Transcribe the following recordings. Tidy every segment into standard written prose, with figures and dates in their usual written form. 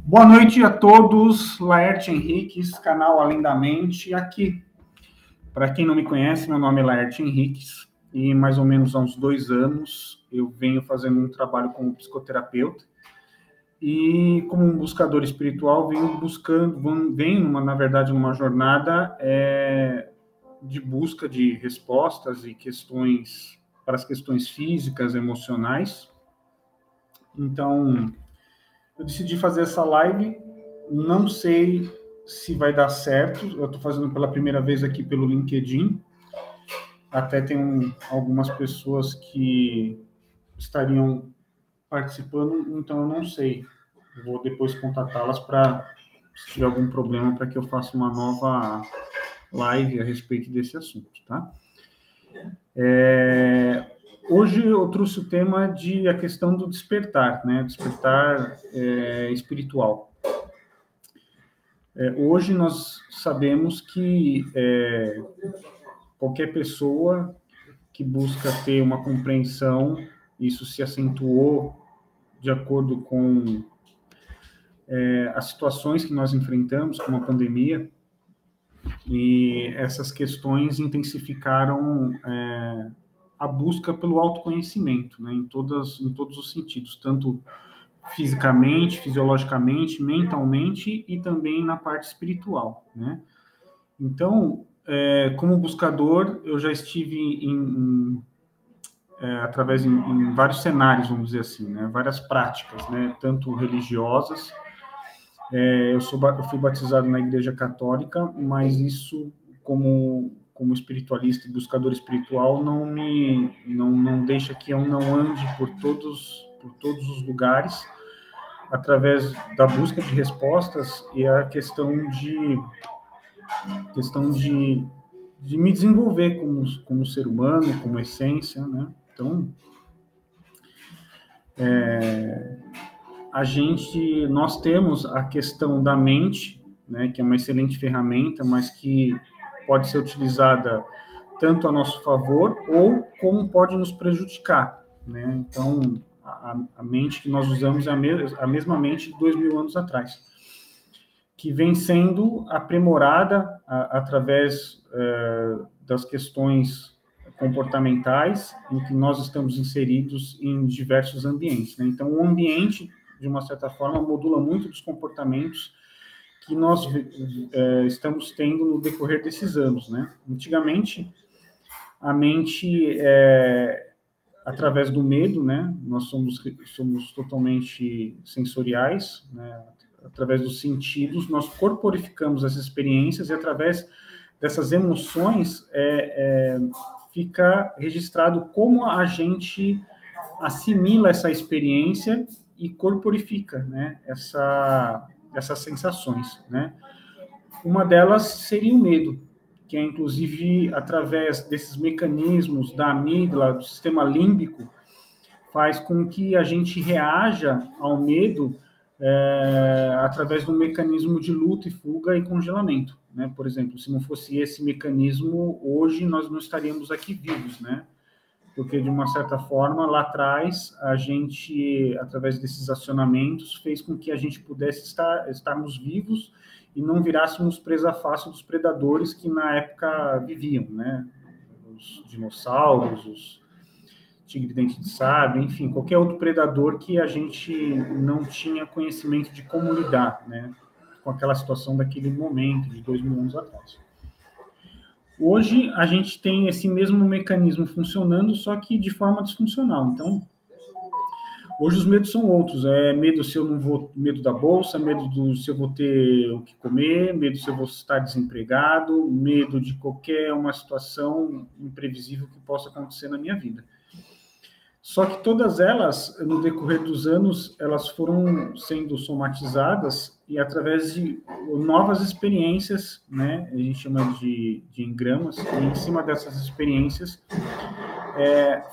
Boa noite a todos, Laerte Henriques, canal Além da Mente, aqui. Para quem não me conhece, meu nome é Laerte Henriques e mais ou menos há uns 2 anos eu venho fazendo um trabalho como psicoterapeuta e como um buscador espiritual venho na verdade, numa jornada de busca de respostas e questões para as questões físicas, emocionais. Então, eu decidi fazer essa live, não sei se vai dar certo, eu estou fazendo pela primeira vez aqui pelo LinkedIn, até tem algumas pessoas que estariam participando, então eu não sei, vou depois contatá-las para, se tiver algum problema, para que eu faça uma nova live a respeito desse assunto, tá? Hoje eu trouxe o tema a questão do despertar, né? Despertar espiritual. Hoje nós sabemos que qualquer pessoa que busca ter uma compreensão, isso se acentuou de acordo com as situações que nós enfrentamos, como a pandemia, e essas questões intensificaram a busca pelo autoconhecimento, né, em todos os sentidos, tanto fisicamente, fisiologicamente, mentalmente e também na parte espiritual, né? Então, como buscador, eu já estive em vários cenários, vamos dizer assim, né, várias práticas, né, tanto religiosas. Eu fui batizado na Igreja Católica, mas isso, como espiritualista e buscador espiritual, não deixa que eu não ande por todos os lugares, através da busca de respostas e a questão de me desenvolver como ser humano, como essência, né? Então, nós temos a questão da mente, né, que é uma excelente ferramenta, mas que pode ser utilizada tanto a nosso favor ou como pode nos prejudicar, né? Então, a mente que nós usamos é a mesma mente de 2000 anos atrás, que vem sendo aprimorada através das questões comportamentais em que nós estamos inseridos em diversos ambientes, né? Então, o ambiente, de uma certa forma, modula muito dos comportamentos que nós estamos tendo no decorrer desses anos, né? Antigamente, a mente, através do medo, né? Nós somos totalmente sensoriais, né? Através dos sentidos, nós corporificamos as experiências e, através dessas emoções, fica registrado como a gente assimila essa experiência e corporifica, né, essas sensações, né? Uma delas seria o medo, que é, inclusive, através desses mecanismos da amígdala, do sistema límbico, faz com que a gente reaja ao medo através do mecanismo de luta e fuga e congelamento, né? Por exemplo, se não fosse esse mecanismo, hoje nós não estaríamos aqui vivos, né? Porque, de uma certa forma, lá atrás, a gente, através desses acionamentos, fez com que a gente pudesse estarmos vivos e não virássemos presa fácil dos predadores que, na época, viviam, né? Os dinossauros, os tigre-dente de sabre, enfim, qualquer outro predador que a gente não tinha conhecimento de como lidar, né? Com aquela situação daquele momento, de 2000 anos atrás. Hoje, a gente tem esse mesmo mecanismo funcionando, só que de forma disfuncional. Então, hoje os medos são outros. Medo se eu não vou, medo da bolsa, medo se eu vou ter o que comer, medo se eu vou estar desempregado, medo de qualquer uma situação imprevisível que possa acontecer na minha vida. Só que todas elas, no decorrer dos anos, elas foram sendo somatizadas e, através de novas experiências, né, a gente chama de engramas, e em cima dessas experiências,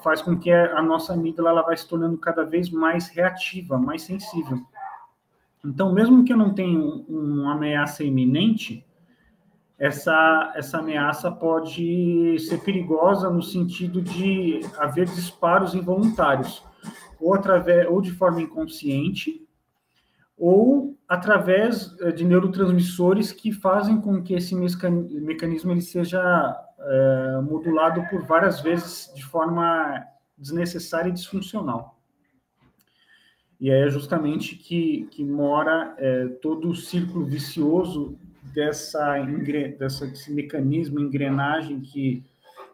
faz com que a nossa amígdala ela vai se tornando cada vez mais reativa, mais sensível. Então, mesmo que eu não tenha uma ameaça iminente, essa ameaça pode ser perigosa no sentido de haver disparos involuntários. ou de forma inconsciente, ou através de neurotransmissores que fazem com que esse mecanismo ele seja modulado por várias vezes de forma desnecessária e disfuncional. E é justamente que mora todo o círculo vicioso desse mecanismo, engrenagem que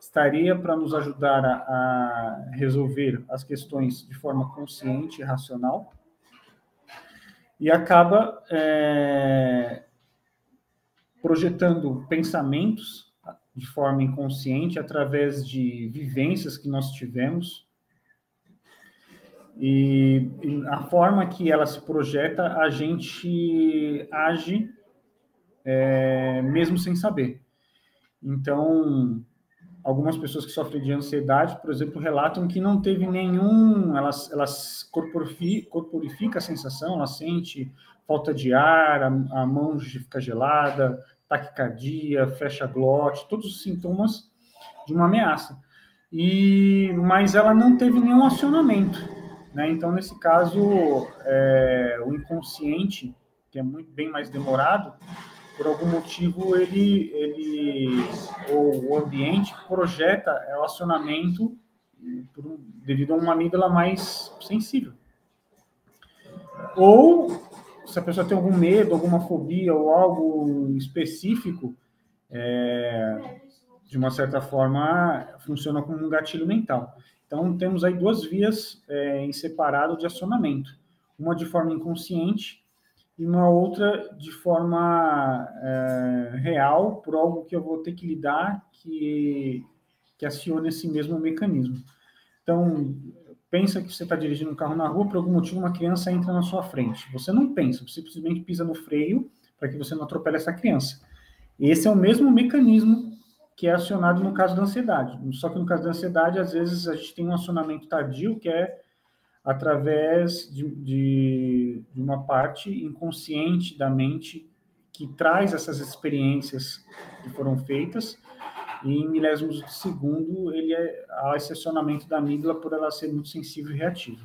estaria para nos ajudar a resolver as questões de forma consciente e racional, e acaba projetando pensamentos de forma inconsciente através de vivências que nós tivemos, e a forma que ela se projeta, a gente age mesmo sem saber. Então, algumas pessoas que sofrem de ansiedade, por exemplo, relatam que não teve nenhum... Elas corporifica a sensação, ela sente falta de ar, a mão fica gelada, taquicardia, fecha a glote, todos os sintomas de uma ameaça. Mas ela não teve nenhum acionamento, né? Então, nesse caso, o inconsciente, que é bem mais demorado, por algum motivo, ou o ambiente projeta o acionamento devido a uma amígdala mais sensível. Ou, se a pessoa tem algum medo, alguma fobia ou algo específico, de uma certa forma, funciona como um gatilho mental. Então, temos aí duas vias em separado de acionamento. Uma de forma inconsciente, e uma outra de forma real, por algo que eu vou ter que lidar, que acione esse mesmo mecanismo. Então, pensa que você está dirigindo um carro na rua, por algum motivo uma criança entra na sua frente. Você não pensa, você simplesmente pisa no freio para que você não atropele essa criança. Esse é o mesmo mecanismo que é acionado no caso da ansiedade. Só que no caso da ansiedade, às vezes a gente tem um acionamento tardio, que é através de uma parte inconsciente da mente que traz essas experiências que foram feitas, e em milésimos de segundo há esse acionamento da amígdala por ela ser muito sensível e reativa.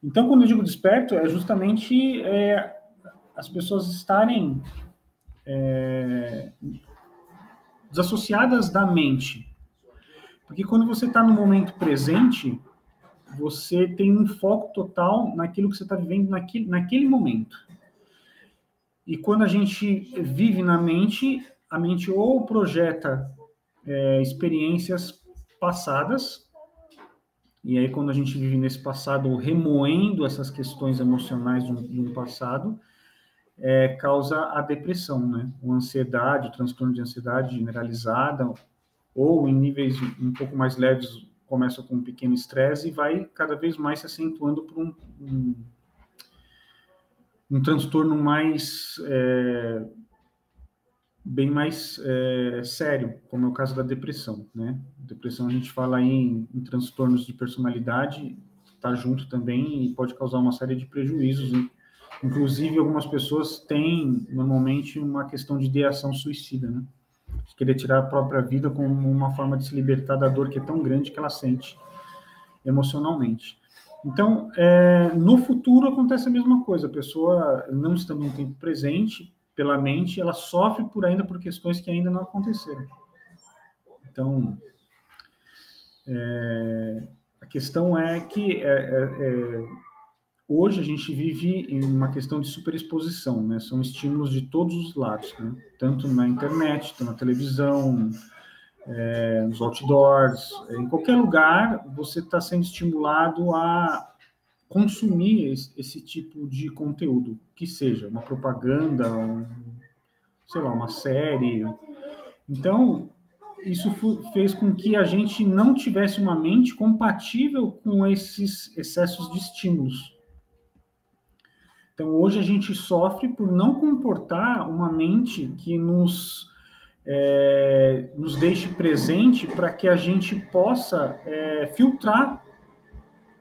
Então, quando eu digo desperto, é justamente as pessoas estarem desassociadas da mente. Porque quando você está no momento presente, você tem um foco total naquilo que você está vivendo naquele momento. E quando a gente vive na mente, a mente ou projeta experiências passadas, e aí quando a gente vive nesse passado, remoendo essas questões emocionais de um passado, causa a depressão, né? A ansiedade, o transtorno de ansiedade generalizada, ou em níveis um pouco mais leves, começa com um pequeno estresse e vai cada vez mais se acentuando por um transtorno bem mais sério, como é o caso da depressão, né? Depressão, a gente fala aí em transtornos de personalidade, está junto também e pode causar uma série de prejuízos. Inclusive, algumas pessoas têm, normalmente, uma questão de ideação suicida, né? De querer tirar a própria vida como uma forma de se libertar da dor que é tão grande que ela sente emocionalmente. Então, no futuro acontece a mesma coisa. A pessoa, não estando no tempo presente, pela mente, ela sofre ainda por questões que ainda não aconteceram. Então, a questão é que hoje a gente vive em uma questão de superexposição, né? São estímulos de todos os lados, né? Tanto na internet, tanto na televisão, nos outdoors, em qualquer lugar você está sendo estimulado a consumir esse tipo de conteúdo, que seja uma propaganda, sei lá, uma série. Então, isso fez com que a gente não tivesse uma mente compatível com esses excessos de estímulos. Então, hoje a gente sofre por não comportar uma mente que nos deixe presente para que a gente possa filtrar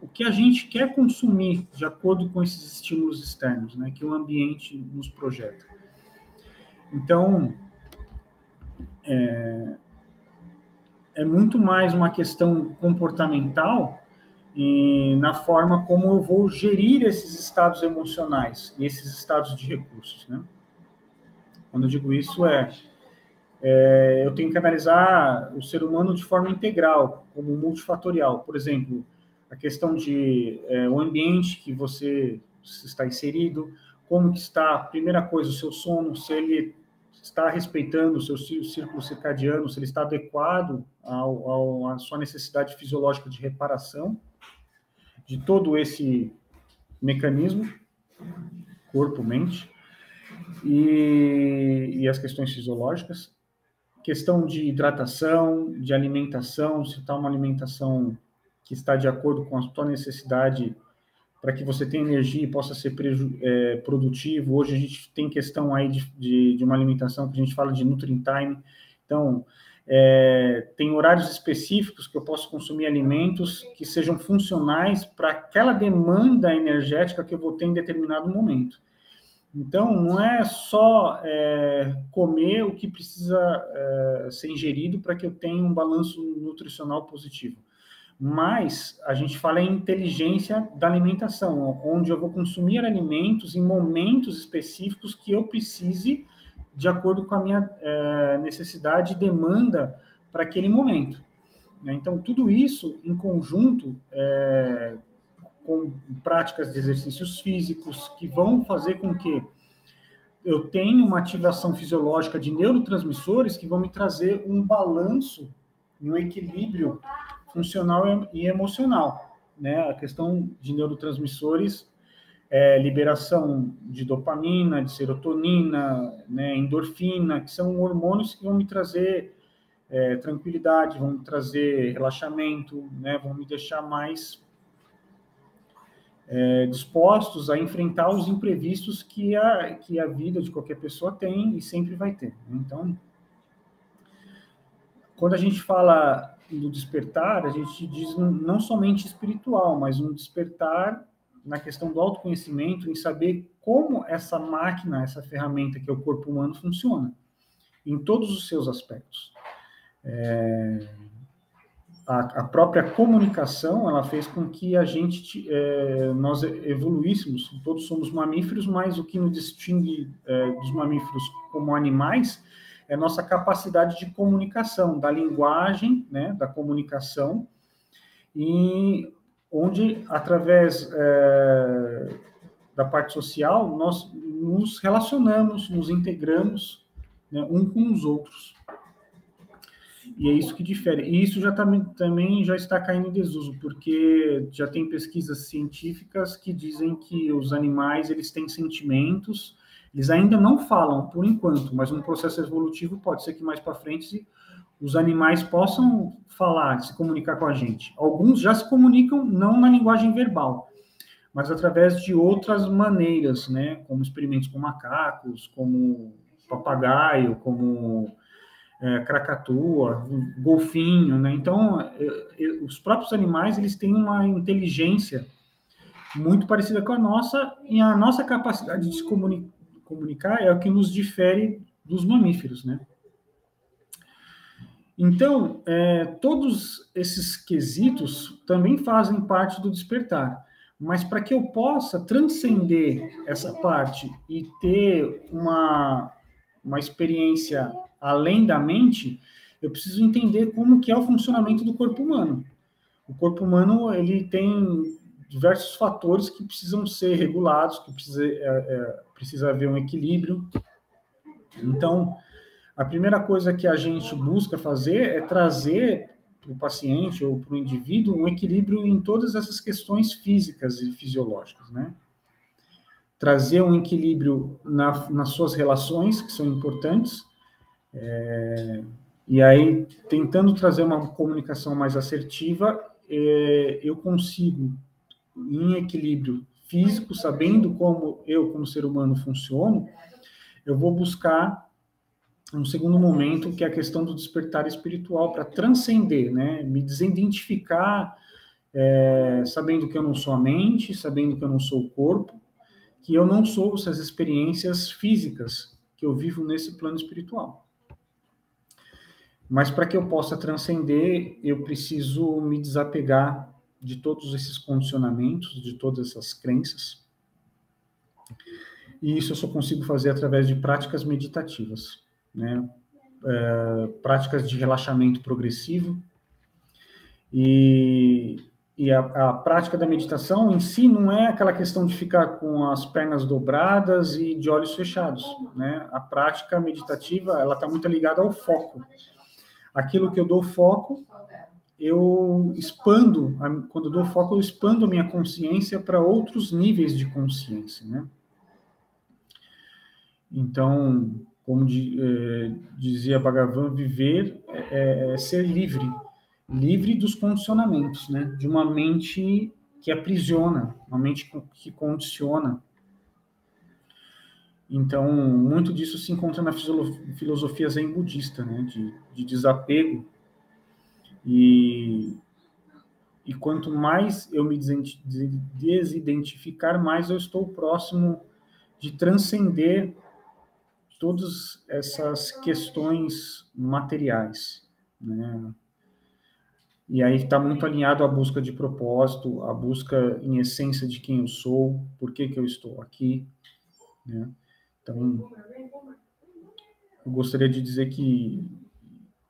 o que a gente quer consumir de acordo com esses estímulos externos, né, que o ambiente nos projeta. Então, é muito mais uma questão comportamental e na forma como eu vou gerir esses estados emocionais e esses estados de recursos, né? Quando eu digo isso, eu tenho que analisar o ser humano de forma integral, como multifatorial. Por exemplo, a questão de o ambiente que você está inserido, como que está, a primeira coisa, o seu sono, se ele está respeitando o seu círculo circadiano, se ele está adequado à sua necessidade fisiológica de reparação de todo esse mecanismo, corpo, mente, e as questões fisiológicas. Questão de hidratação, de alimentação, se está uma alimentação que está de acordo com a sua necessidade para que você tenha energia e possa ser produtivo. Hoje a gente tem questão aí de uma alimentação que a gente fala de nutrient time. Então, tem horários específicos que eu posso consumir alimentos que sejam funcionais para aquela demanda energética que eu vou ter em determinado momento. Então, não é só comer o que precisa ser ingerido para que eu tenha um balanço nutricional positivo. Mas a gente fala em inteligência da alimentação, onde eu vou consumir alimentos em momentos específicos que eu precise, de acordo com a minha necessidade e demanda para aquele momento. Então, tudo isso em conjunto com práticas de exercícios físicos que vão fazer com que eu tenha uma ativação fisiológica de neurotransmissores que vão me trazer um balanço e um equilíbrio funcional e emocional, né? A questão de neurotransmissores liberação de dopamina, de serotonina, né, endorfina, que são hormônios que vão me trazer tranquilidade, vão me trazer relaxamento, né, vão me deixar mais dispostos a enfrentar os imprevistos que a vida de qualquer pessoa tem e sempre vai ter. Então, quando a gente fala do despertar, a gente diz não somente espiritual, mas um despertar na questão do autoconhecimento, em saber como essa máquina, essa ferramenta que é o corpo humano funciona, em todos os seus aspectos. A própria comunicação, ela fez com que nós evoluíssemos, todos somos mamíferos, mas o que nos distingue dos mamíferos como animais é nossa capacidade de comunicação, da linguagem, né, da comunicação, e onde, através da parte social, nós nos relacionamos, nos integramos, né, um com os outros. E é isso que difere. E isso também já está caindo em desuso, porque já tem pesquisas científicas que dizem que os animais eles têm sentimentos, eles ainda não falam, por enquanto, mas no processo evolutivo pode ser que mais para frente os animais possam falar, se comunicar com a gente. Alguns já se comunicam não na linguagem verbal, mas através de outras maneiras, né? Como experimentos com macacos, como papagaio, como cracatua, golfinho, né? Então, os próprios animais, eles têm uma inteligência muito parecida com a nossa, e a nossa capacidade de se comunicar é o que nos difere dos mamíferos, né? Então, todos esses quesitos também fazem parte do despertar, mas para que eu possa transcender essa parte e ter uma experiência além da mente, eu preciso entender como que é o funcionamento do corpo humano. O corpo humano, ele tem diversos fatores que precisam ser regulados, que precisa haver um equilíbrio. Então, a primeira coisa que a gente busca fazer é trazer para o paciente ou para o indivíduo um equilíbrio em todas essas questões físicas e fisiológicas, né? Trazer um equilíbrio nas suas relações, que são importantes, e aí, tentando trazer uma comunicação mais assertiva, eu consigo, em equilíbrio físico, sabendo como eu, como ser humano, funciono, eu vou buscar um segundo momento, que é a questão do despertar espiritual, para transcender, né? Me desidentificar, sabendo que eu não sou a mente, sabendo que eu não sou o corpo, que eu não sou essas experiências físicas que eu vivo nesse plano espiritual. Mas para que eu possa transcender, eu preciso me desapegar de todos esses condicionamentos, de todas essas crenças. E isso eu só consigo fazer através de práticas meditativas, né? Práticas de relaxamento progressivo. E a prática da meditação em si não é aquela questão de ficar com as pernas dobradas e de olhos fechados, né? A prática meditativa, ela está muito ligada ao foco. Aquilo que eu dou foco, eu expando, quando eu dou foco, eu expando a minha consciência para outros níveis de consciência, né? Então, como dizia Bhagavan, viver é ser livre, livre dos condicionamentos, né? De uma mente que aprisiona, uma mente que condiciona. Então, muito disso se encontra na filosofia zen budista, né? De desapego. E quanto mais eu me desidentificar, mais eu estou próximo de transcender todas essas questões materiais, né? E aí está muito alinhado à busca de propósito, à busca em essência de quem eu sou, por que eu estou aqui, né? Então, eu gostaria de dizer que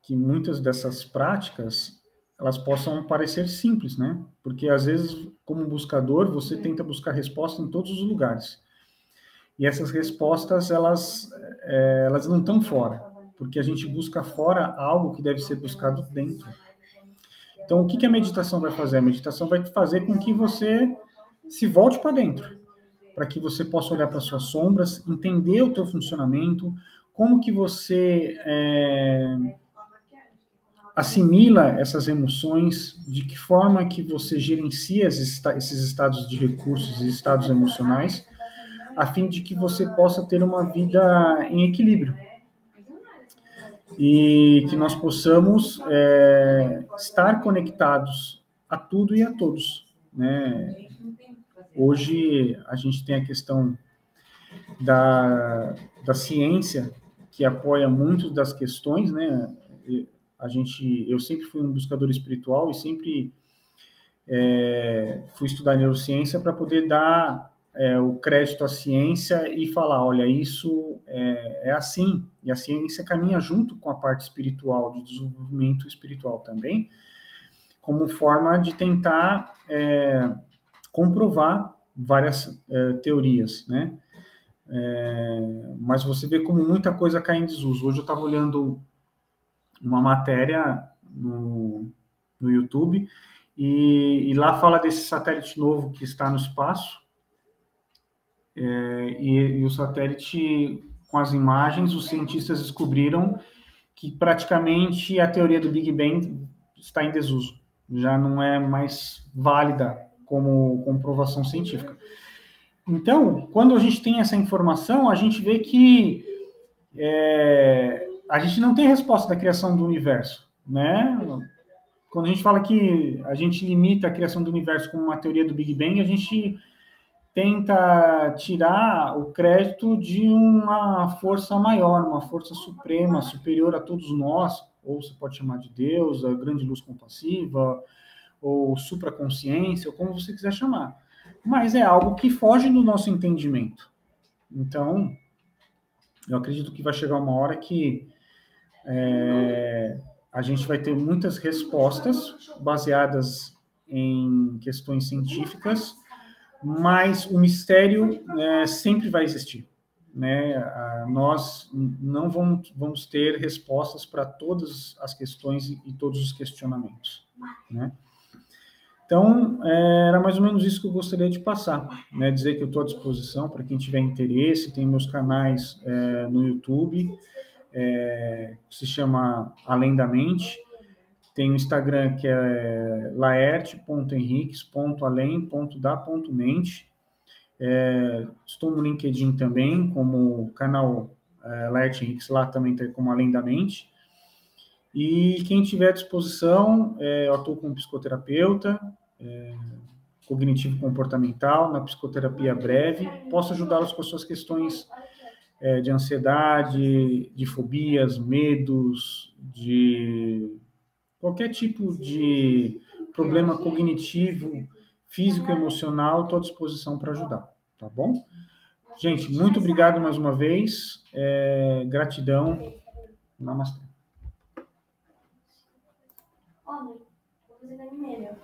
muitas dessas práticas, elas possam parecer simples, né? Porque, às vezes, como buscador, você tenta buscar resposta em todos os lugares. E essas respostas, elas não estão fora, porque a gente busca fora algo que deve ser buscado dentro. Então, o que a meditação vai fazer? A meditação vai fazer com que você se volte para dentro, para que você possa olhar para suas sombras, entender o teu funcionamento, como que você assimila essas emoções, de que forma que você gerencia esses estados de recursos e estados emocionais, a fim de que você possa ter uma vida em equilíbrio. E que nós possamos estar conectados a tudo e a todos, né? Hoje a gente tem a questão da ciência, que apoia muito das questões, né? Eu sempre fui um buscador espiritual e sempre fui estudar neurociência para poder dar o crédito à ciência e falar, olha, isso é assim, e a ciência caminha junto com a parte espiritual, de desenvolvimento espiritual também, como forma de tentar comprovar várias teorias, né? Mas você vê como muita coisa cai em desuso. Hoje eu estava olhando uma matéria no YouTube, e lá fala desse satélite novo que está no espaço, e o satélite, com as imagens, os cientistas descobriram que praticamente a teoria do Big Bang está em desuso, já não é mais válida como comprovação científica. Então, quando a gente tem essa informação, a gente vê que a gente não tem resposta da criação do universo, né? Quando a gente fala que a gente limita a criação do universo com uma teoria do Big Bang, a gente tenta tirar o crédito de uma força maior, uma força suprema, superior a todos nós, ou você pode chamar de Deus, a grande luz compassiva, ou supraconsciência, ou como você quiser chamar. Mas é algo que foge do nosso entendimento. Então, eu acredito que vai chegar uma hora que a gente vai ter muitas respostas baseadas em questões científicas, mas o mistério sempre vai existir, né? Nós não vamos ter respostas para todas as questões e todos os questionamentos, né? Então, era mais ou menos isso que eu gostaria de passar, né? Dizer que eu estou à disposição para quem tiver interesse, tem meus canais no YouTube, se chama Além da Mente, tem o Instagram que é laerte.henriques.além.da.mente, estou no LinkedIn também, como canal Laerte Henriques, lá também tem como Além da Mente. E quem tiver à disposição, eu atuo como psicoterapeuta, cognitivo-comportamental, na psicoterapia breve, posso ajudá-los com as suas questões de ansiedade, de fobias, medos, de qualquer tipo de problema cognitivo, físico, emocional, estou à disposição para ajudar, tá bom? Gente, muito obrigado mais uma vez, gratidão, namastê. Olha, vou fazer vermelho.